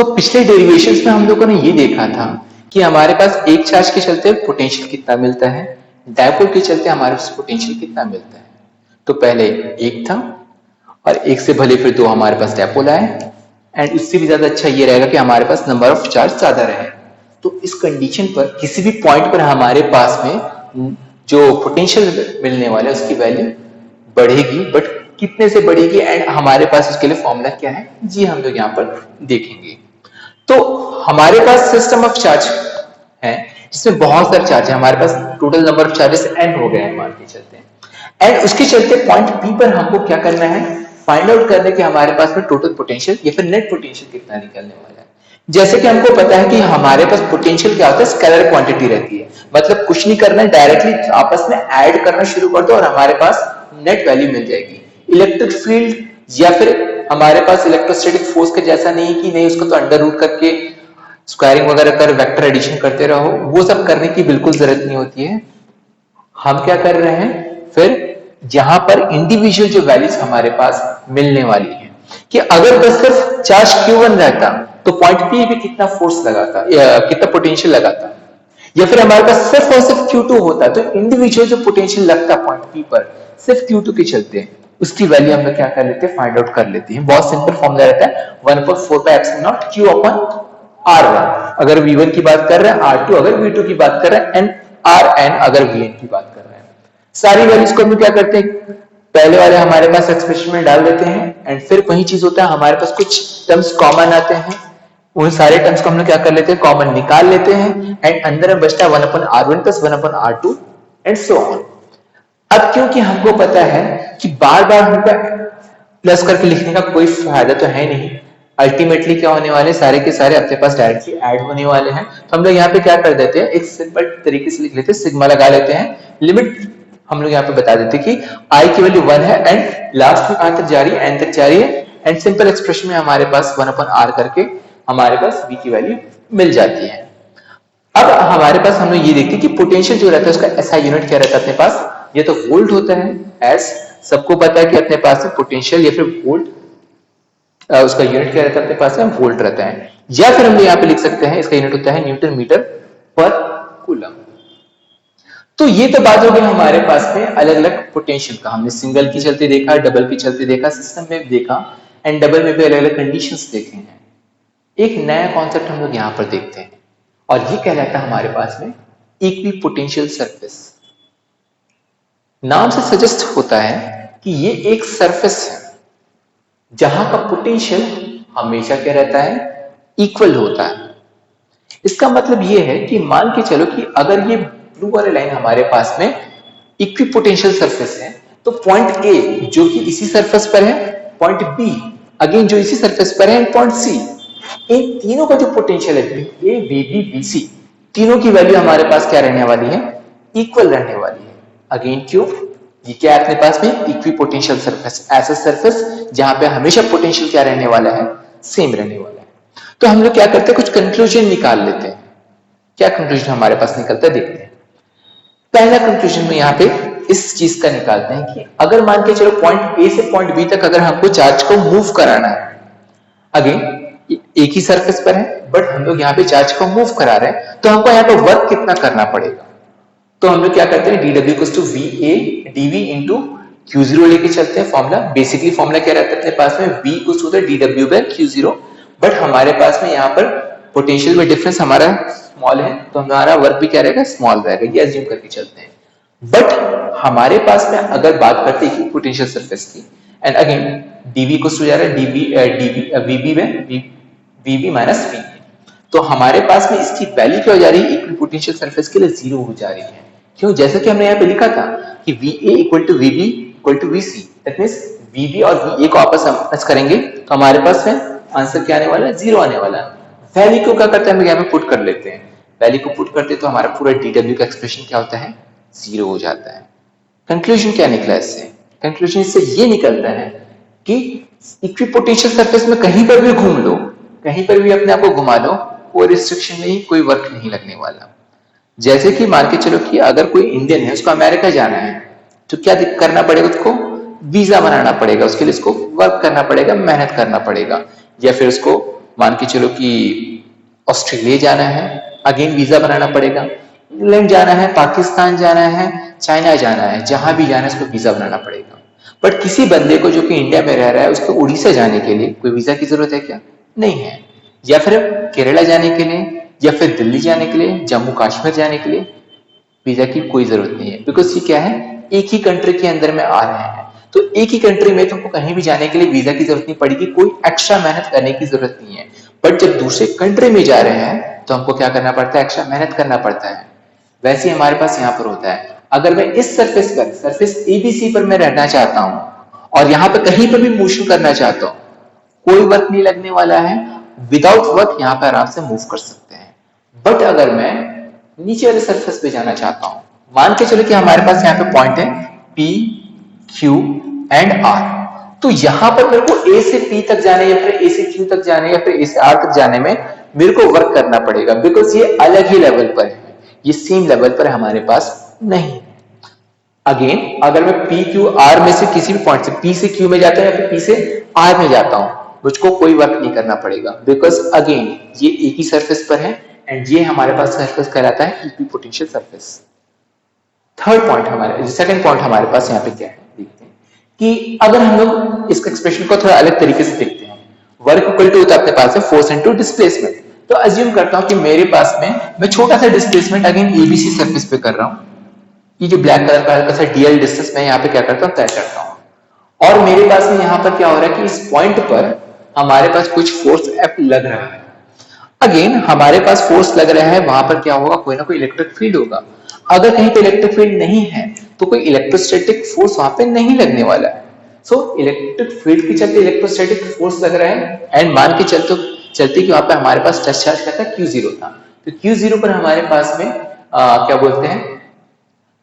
पिछले डेरिवेशंस में हम लोगों ने ये देखा था कि हमारे पास एक चार्ज के चलते पोटेंशियल कितना मिलता है, डायपोल के चलते हमारे पास पोटेंशियल कितना मिलता है। तो पहले एक था और एक से भले फिर दो हमारे पास डायपोल आए, एंड उससे भी ज्यादा अच्छा ये रहेगा कि हमारे पास नंबर ऑफ चार्ज ज्यादा रहे। तो इस कंडीशन पर किसी भी पॉइंट पर हमारे पास में जो पोटेंशियल मिलने वाला है उसकी वैल्यू बढ़ेगी, बट कितने से बढ़ेगी एंड हमारे पास उसके लिए फॉर्मूला क्या है जी हम लोग यहाँ पर देखेंगे। तो हमारे पास सिस्टम ऑफ चार्ज है जिसमें बहुत सारे चार्ज है, हमारे पास total number of charges n हो गए हैं मान के चलते हैं, एंड उसके चलते पॉइंट P पर हमको क्या करना है, फाइंड आउट करना है कि हमारे पास में टोटल पोटेंशियल या फिर नेट पोटेंशियल कितना निकलने वाला है। जैसे कि हमको पता है कि हमारे पास पोटेंशियल क्या होता है, स्केलर क्वांटिटी रहती है, मतलब कुछ नहीं करना है, डायरेक्टली आपस में ऐड करना शुरू कर दो और हमारे पास नेट वैल्यू मिल जाएगी। इलेक्ट्रिक फील्ड या फिर हमारे पास इलेक्ट्रोस्टैटिक फोर्स का जैसा नहीं कि नहीं उसको तो अंडर रूट करके स्क्वायरिंग वगैरह कर वेक्टर एडिशन करते रहो, वो सब करने की बिल्कुल जरूरत नहीं होती है। हम क्या कर रहे हैं फिर, जहां पर इंडिविजुअल जो वैल्यूज हमारे पास मिलने वाली है, कि अगर बस सिर्फ चार्ज Q1 रहता तो पॉइंट P भी कितना फोर्स लगाता या कितना पोटेंशियल लगाता, या फिर हमारे पास सिर्फ और सिर्फ Q2 होता तो इंडिविजुअल जो पोटेंशियल लगता पॉइंट P पर सिर्फ Q2 के चलते उसकी वैल्यू हम लोग क्या कर लेते हैं, फाइंड आउट कर लेते हैं। बहुत सिंपल फॉर्मूला रहता है 1/4 Q अपन R1 अगर V1 की बात कर रहे हैं, R2 अगर V2 की बात कर रहे हैं, एंड Rn अगर Vn की बात कर रहे हैं। सारी वैल्यूज को हम क्या करते हैं, पहले वाले हमारे पास एक्सप्रेशन में डाल देते हैं, एंड फिर वही चीज होता है हमारे पास कुछ टर्म्स कॉमन आते हैं, उन सारे टर्म्स को हम लोग क्या कर लेते हैं, कॉमन निकाल लेते हैं, एंड अंदर में बचता है 1/R1 plus 1/R2 and so on. अब क्योंकि हमको पता है कि बार बार हमको प्लस करके लिखने का कोई फायदा तो है नहीं, अल्टीमेटली क्या होने वाले सारे के सारे अपने पास डायरेक्टली ऐड होने वाले हैं, तो हम लोग यहाँ पे क्या कर देते हैं, एक सिंपल तरीके से लिख लेते हैं, सिग्मा लगा लेते हैं, लिमिट हम लोग यहाँ पे बता देते हैं कि आई की वैल्यू 1 है एंड लास्ट में कहां तक जा रही है, एन तक जा रही है, एंड सिंपल एक्सप्रेशन में हमारे पास 1/R करके हमारे पास v की वैल्यू मिल जाती है। अब हमारे पास हम लोग ये देखते हैं कि पोटेंशियल जो रहता है उसका ऐसा यूनिट क्या रहता है अपने पास, ये तो वोल्ट होता है, एस सबको पता है कि अपने पास पोटेंशियल या फिर वोल्ट उसका यूनिट क्या रहता है अपने पास में, वोल्ट रहता है, या फिर हम यहाँ पे लिख सकते हैं इसका यूनिट होता है न्यूटन मीटर पर कूलम। तो ये तो बात हो गई हमारे पास में अलग अलग पोटेंशियल का, हमने सिंगल की चलते देखा, डबल की चलते देखा, सिस्टम में देखा, एंड डबल में भी अलग अलग कंडीशंस देखे हैं। एक नया कॉन्सेप्ट हम लोग यहाँ पर देखते हैं और ये कहलाता है हमारे पास में इक्विपोटेंशियल सरफेस। नाम से सजेस्ट होता है कि ये एक सरफेस है जहां का पोटेंशियल हमेशा क्या रहता है, इक्वल होता है। इसका मतलब ये है कि मान के चलो कि अगर ये ब्लू वाले लाइन हमारे पास में इक्विपोटेंशियल सरफेस है, तो पॉइंट ए जो कि इसी सरफेस पर है, पॉइंट बी अगेन जो इसी सरफेस पर है, एंड पॉइंट सी, इन तीनों का जो पोटेंशियल है A B B B C, तीनों की वैल्यू हमारे पास क्या रहने वाली है, इक्वल रहने वाली है। अगेन क्यों, ये क्या है अपने पास में इक्विपोटेंशियल सरफेस, ऐसा सरफेस जहां पे हमेशा पोटेंशियल क्या रहने वाला है, सेम रहने वाला है। तो हम लोग क्या करते हैं, कुछ कंक्लूजन निकाल लेते हैं। क्या कंक्लूजन हमारे पास निकलता है देखते हैं। पहला कंक्लूजन में यहाँ पे इस चीज का निकालते हैं कि अगर मान के चलो पॉइंट ए से पॉइंट बी तक अगर हमको चार्ज को मूव कराना है, अगेन एक ही सरफेस पर है बट हम लोग यहाँ पे चार्ज को मूव करा रहे हैं, तो हमको यहाँ पे वर्क कितना करना पड़ेगा। तो हम लोग क्या करते हैं, dw equals to va dv into q0 लेके चलते हैं फॉर्मूला। बेसिकली फॉर्मूला क्या रहता है अपने पास में, v equals to dw by q0, but हमारे पास में यहाँ पर पोटेंशियल में डिफरेंस हमारा स्मॉल है तो हमारा वर्क भी क्या रहेगा, स्मॉल रहेगा, ये अज्यूम करके चलते हैं। बट हमारे पास में अगर बात करते हैं पोटेंशियल सरफेस की, and again dv equals to जा रहा है vb by vb minus v, तो हमारे पास में इसकी वैल्यू क्या हो जा रही है, इक्विपोटेंशियल सरफेस के लिए 0 हो जा रही है। क्यों, जैसे कि हमने यहाँ पे लिखा था कि VA equal to VB equal to VC, that means VB और VA को आपस में प्लस करेंगे तो हमारे पास में आंसर क्या आने वाला है, 0 आने वाला है। वैल्यू को क्या करते हैं हम यहाँ पे पुट कर लेते हैं, वैल्यू को पुट करते तो हमारा पूरा DW का एक्सप्रेशन क्या होता है, 0 हो जाता है। कंक्लूजन क्या निकला इससे, कंक्लूजन इससे ये निकलता है कि इक्विपोटेंशियल सरफेस में कहीं पर भी घूम लो, कहीं पर भी अपने आप को घुमा लो, कोई रिस्ट्रिक्शन नहीं, कोई वर्क नहीं लगने वाला। जैसे कि मान के चलो कि अगर कोई इंडियन है उसको अमेरिका जाना है, तो क्या करना पड़ेगा, उसको वीजा बनाना पड़ेगा, उसके लिए उसको वर्क करना पड़ेगा, मेहनत करना पड़ेगा, या फिर उसको मान के चलो कि ऑस्ट्रेलिया जाना है, अगेन वीजा बनाना पड़ेगा। इंग्लैंड जाना है, पाकिस्तान जाना है, चाइना जाना है, जहां भी जाना है उसको वीजा बनाना पड़ेगा। बट किसी बंदे को जो कि इंडिया में रह रहा है उसको उड़ीसा जाने के लिए कोई वीजा की जरूरत है क्या? नहीं है। या फिर केरला जाने के लिए, या फिर दिल्ली जाने के लिए, जम्मू कश्मीर जाने के लिए वीजा की कोई जरूरत नहीं है, बिकॉज ये क्या है, एक ही कंट्री के अंदर में आ रहे हैं। तो एक ही कंट्री में तुमको कहीं भी जाने के लिए वीजा की जरूरत नहीं पड़ेगी, कोई एक्स्ट्रा मेहनत करने की जरूरत नहीं है। बट जब दूसरे कंट्री में जा रहे हैं तो हमको क्या करना पड़ता है, एक्स्ट्रा मेहनत करना पड़ता है। वैसे ही हमारे पास यहाँ पर होता है, अगर मैं इस सरफेस पर, सरफेस एबीसी पर मैं रहना चाहता हूं और यहाँ पे कहीं पर भी मूव करना चाहता हूँ, कोई वर्क नहीं लगने वाला है, विदाउट वर्क यहाँ पे आराम से मूव कर सकते हैं। बट अगर मैं नीचे वाले सरफेस पे जाना चाहता हूं, मान के चलो कि हमारे पास यहाँ पे पॉइंट है P, Q एंड R, तो यहां पर मेरे को A से P तक जाने, या फिर A से Q तक जाने, या फिर A से R तक जाने में मेरे को वर्क करना पड़ेगा, बिकॉज ये अलग ही लेवल पर है, ये सेम लेवल पर हमारे पास नहीं है। अगेन अगर मैं P, Q, R में से किसी भी पॉइंट से P से Q में जाता हूं या फिर P से R में जाता हूं, मुझको कोई वर्क नहीं करना पड़ेगा, बिकॉज अगेन ये एक ही सरफेस पर है एंड ये हमारे पास सरफेस कहलाता है इक्विपोटेंशियल सरफेस। थर्ड पॉइंट हमारे, सेकंड पॉइंट हमारे पास यहाँ पे क्या है, देखते हैं कि अगर हम लोग इस एक्सप्रेशन को थोड़ा अलग तरीके से देखते हैं, वर्क इक्वल टू होता है अपने पास है फोर्स इनटू डिस्प्लेसमेंट। तो अज्यूम करता हूं कि मेरे पास में मैं छोटा सा डिस्प्लेसमेंट अगेन एबीसी सरफेस पे कर रहा हूं, ये जो ब्लैक कलर का हल्का सा डीएल डिस्टेंस मैं यहाँ पे क्या करता हूँ, तय करता हूँ। और मेरे पास में यहाँ पर क्या हो रहा है कि इस पॉइंट पर हमारे पास कुछ फोर्स एफ लग रहा है। अगेन हमारे पास फोर्स लग रहा है, वहां पर क्या होगा, कोई ना कोई इलेक्ट्रिक फील्ड होगा। अगर कहीं पे इलेक्ट्रिक फील्ड नहीं है तो कोई इलेक्ट्रोस्टैटिक फोर्स वहां पे नहीं लगने वाला है। सो इलेक्ट्रिक फील्ड के चलते इलेक्ट्रोस्टैटिक फोर्स लग रहा है एंड मान के चलते कि वहां पे हमारे पास टच चार्ज का था Q0 था, तो Q0 पर हमारे पास में क्या बोलते हैं,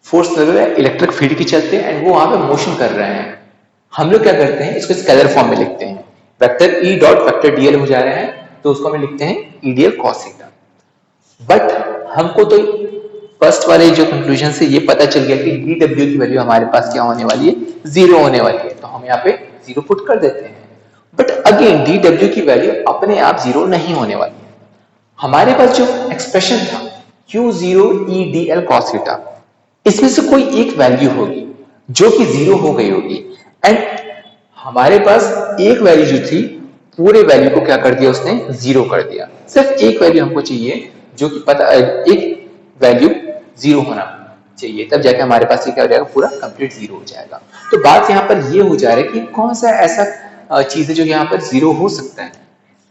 फोर्स लग रहा है इलेक्ट्रिक फील्ड के चलते एंड वो वहां पे मोशन कर रहे हैं। हम लोग क्या करते हैं, इसको स्केलर फॉर्म में लिखते हैं, vector E dot vector DL हो जा रहे हैं, तो उसको हम लिखते हैं ईडीएल कॉस थीटा। बट हमको तो फर्स्ट वाले जो कंक्लूजन से ये पता चल गया कि डी डब्ल्यू की वैल्यू हमारे पास क्या होने वाली है, 0 होने वाली है, तो हम यहाँ पे 0 पुट कर देते हैं। बट अगेन डी डब्ल्यू की वैल्यू अपने आप 0 नहीं होने वाली है। हमारे पास जो एक्सप्रेशन था Q0 E DL cos theta, इसमें से कोई एक वैल्यू होगी जो कि 0 हो गई होगी एंड हमारे पास एक वैल्यू जो थी पूरे वैल्यू को क्या कर दिया, उसने 0 कर दिया। सिर्फ एक वैल्यू हमको चाहिए जो कि पता, एक वैल्यू 0 होना चाहिए, तब जाके हमारे पास ये क्या हो जाएगा, पूरा कंप्लीट 0 हो जाएगा। तो बात यहाँ पर ये हो जा रहा है कि कौन सा ऐसा चीज है जो यहाँ पर 0 हो सकता है।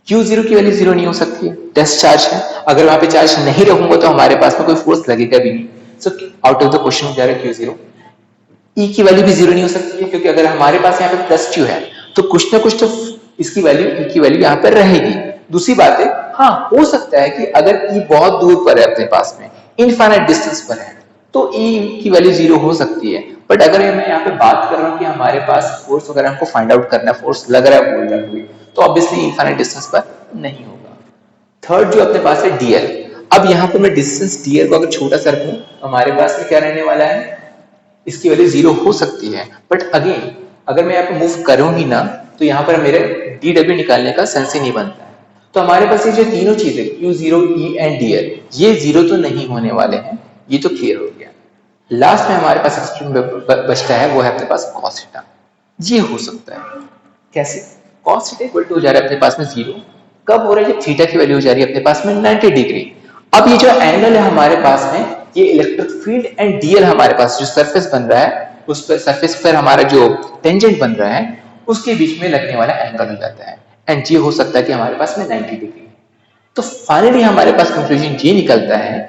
Q0 की वैल्यू 0 नहीं हो सकती है, टेस्ट चार्ज है, अगर वहां पे चार्ज नहीं रहूंगा तो हमारे पास में कोई फोर्स लगेगा भी नहीं। So out of the question हो जा रहा है Q0। E की वैल्यू भी 0 नहीं हो सकती है, क्योंकि अगर हमारे पास यहाँ पे प्लस Q है तो कुछ ना कुछ तो इसकी वैल्यू, E की वैल्यू यहाँ पर रहेगी। दूसरी बात है, हाँ हो सकता है कि अगर E बहुत दूर पर है अपने पास में, इनफाइनाइट डिस्टेंस पर है, तो E की वैल्यू 0 हो सकती है। बट अगर मैं यहाँ पे बात कर रहा हूँ कि हमारे पास फोर्स वगैरह हमको फाइंड आउट करना है, फोर्स लग रहा है बोल रहा है, तो ऑब्वियसली इनफाइनाइट डिस्टेंस पर नहीं होगा। थर्ड जो अपने पास है डीएल, अब यहाँ पे मैं डिस्टेंस डीएल को अगर छोटा सा रखूं, हमारे पास में क्या रहने वाला है, इसकी वैल्यू 0 हो सकती है। बट अगेन अगर मैं यहाँ पे मूव करूं ही ना तो यहाँ पर मेरे डी डब्ल्यू निकालने का सेंस ही नहीं बनता है। तो हमारे पास ये जो तीनों चीजें Q0 E एंड DL, ये 0 तो नहीं होने वाले हैं, ये तो क्लियर हो गया। लास्ट में हमारे पास एक्सप्रेशन बचता है, वो है अपने पास cos थीटा। ये हो सकता है कैसे, cos थीटा इक्वल टू हो जा रहा है अपने पास में 0, कब हो रहा है, जब थीटा की वैल्यू हो जा रही है अपने पास में 90 डिग्री। अब ये जो एंगल है हमारे पास में, ये इलेक्ट्रिक फील्ड एंड डीएल हमारे पास जो सरफेस बन रहा है, उस पर सरफेस पर हमारा जो टेंजेंट बन रहा है उसके बीच में लगने वाला एंगल हो जाता है एंड ये हो सकता है कि हमारे पास में 90 डिग्री। तो फाइनली हमारे पास कंक्लूजन ये निकलता है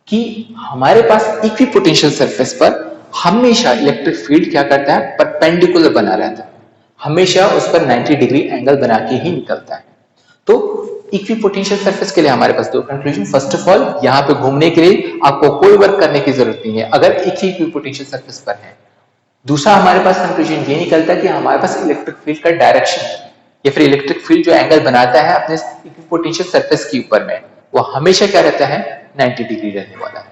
कि हमारे पास इक्विपोटेंशियल सरफेस पर हमेशा इलेक्ट्रिक फील्ड क्या करता है, परपेंडिकुलर बना रहता है, हमेशा उस पर 90 डिग्री एंगल बना के ही निकलता है। तो इक्विपोटेंशियल सरफेस के लिए हमारे पास दो कंक्लूजन, फर्स्ट ऑफ ऑल यहाँ पे घूमने के लिए आपको कोई वर्क करने की जरूरत नहीं है अगर एक ही इक्विपोटेंशियल सरफेस पर है। दूसरा हमारे पास कंक्लूजन ये निकलता है कि हमारे पास इलेक्ट्रिक फील्ड का डायरेक्शन या फिर इलेक्ट्रिक फील्ड जो एंगल बनाता है अपने इक्विपोटेंशियल सरफेस के ऊपर में, वो हमेशा क्या रहता है, 90 डिग्री रहने वाला है।